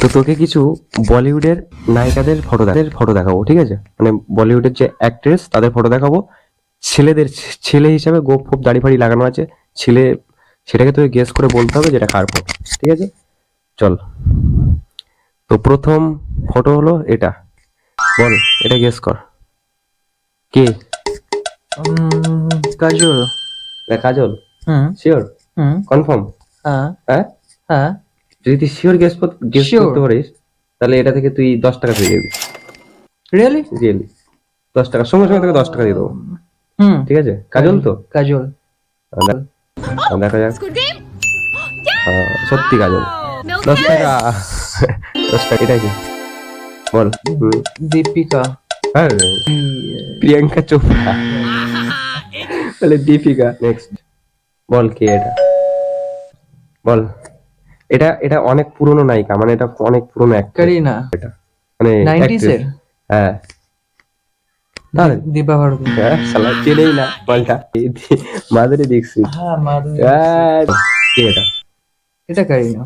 তো তোকে কিছু বলিউডের নায়িকাদের ফটো দেখাবো, ঠিক আছে? মানে বলিউডের যে অ্যাক্ট্রেস তাদের ফটো দেখাবো। ছেলেদের ছেলে হিসাবে গোপ ফোপ দাড়ি ফাড়ি লাগানো আছে ছেলে, সেটাকে তোকে গেস করে বলতে হবে যেটা কার ফটো, ঠিক আছে? চল। তো প্রথম ফটো হলো এটা, বল এটা গেস কর কে। কাজল। কাজল? হুম শিওর? হুম কনফার্ম? হ্যাঁ হ্যাঁ, হ্যাঁ যদি তুই শিওর গেস Sure. করতে পারিস তাহলে এটা থেকে তুই 10 টাকা পেয়ে যাবি। রিয়েলি? রিয়েলি 10 টাকা, সঙ্গে সঙ্গে তোকে 10 টাকা দিয়ে দেবো, হুম ঠিক আছে? কাজল তো? কাজল। দেখা যাক। সত্যি কাজল। 10 টাকা। 10 টাকা। এটা কি বল? দীপিকা। হ্যাঁ, প্রিয়াঙ্কা চোপড়া। তাহলে দীপিকা। নেক্সট বল কে এটা, বল। এটা এটা অনেক পুরনো নায়িকা, মানে এটা অনেক পুরনো অ্যাক্টর, করিনা। মানে 90s এর? হ্যাঁ। তাহলে দীপা ভারতী। হ্যাঁ, শালা চেনেই না বলটা। মাধুরী দীক্ষিত। হ্যাঁ মাধুরী। কে এটা? এটা করিনা।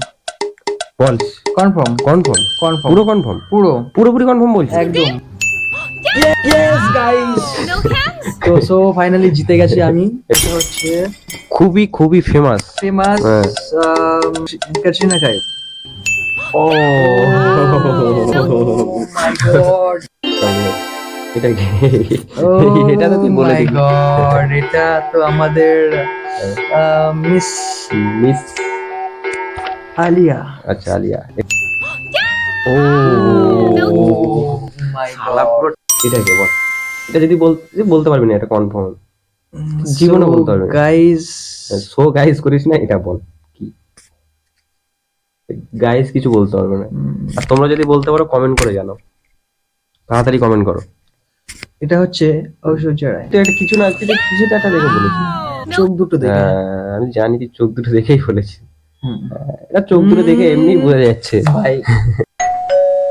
বল। Confirm confirm? কনফার্ম পুরো কনফার্ম? পুরোপুরি কনফার্ম বলছি। একদম। ইয়েস গাইস, তো ফাইনালি জিতে গেছি আমি। এটা হচ্ছে খুবই খুবই ফেমাস। ফেমাস ক্যাটরিনা কাইফ। ও মাই গড, এটা কি? ও এটা তো তুই বলে মাই দিবি। গড, এটা তো আমাদের মিস মিস আলিয়া। আচ্ছা, আলিয়া। ও মাই শালা গড, পুরো। এটা কে বল? এটা যদি বলতে পারবি না, এটা কনফার্ম জীবনে বলতে পারবি না। গাইস, সো গাইস করিস না, এটা বল কি। গাইস কিছু বলতে পারবে না। আর তোমরা যদি বলতে পারো কমেন্ট করে জানাও, তাড়াতাড়ি কমেন্ট করো। এটা হচ্ছে ঐশ্বর্যা রায়। তো এটা কিছু না, কিছু কিছু তো একটা দেখে বলেছি। চোখ দুটো দেখে। হ্যাঁ, আমি জানি তুই চোখ দুটো দেখেই বলেছি। হুম। এটা চোখ দুটো দেখে এমনি বোঝা যাচ্ছে ভাই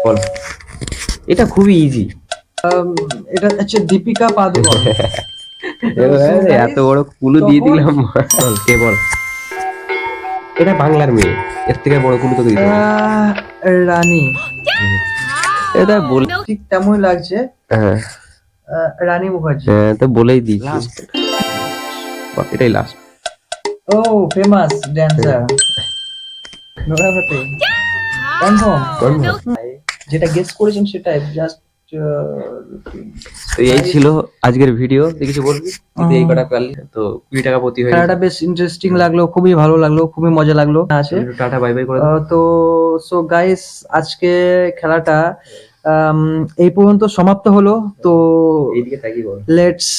বল। এটা খুবই ইজি। এটা হচ্ছে দীপিকা পাদুকোণ। এত বড় কুলু দিয়ে দিলাম। বল কে, বল। এটা বাংলার মেয়ে, এর থেকে বড় কুলু তোকে দিতে হবে। রানী। এটা বল। ঠিক তেমনই লাগছে। হ্যাঁ রানী মুখার্জি। হ্যাঁ, তো বলেই দিয়েছি। এটাই লাস্ট। ও ফেমাস ড্যান্সার। নোরা ফাতে। কনফার্ম। যেটা গেস করেছেন সেটাই, জাস্ট তো এই ছিল আজকের ভিডিও। তুই কিছু বলবি? তুই এই কটা পারলি তো 20 টাকা প্রতি হয়ে খেলাটা বেশ ইন্টারেস্টিং লাগলো, খুবই ভালো লাগলো, খুবই মজা লাগলো। আছে টাটা বাই বাই করে দাও। তো সো গাইস, আজকে খেলাটা এই পর্যন্ত সমাপ্ত হলো। তো এইদিকে তাকিয়ে বল। লেটস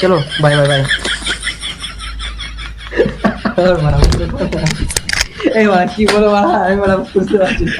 চলো, বাই বাই বাই। এই কি বলো, আমি বুঝতে পারছি না।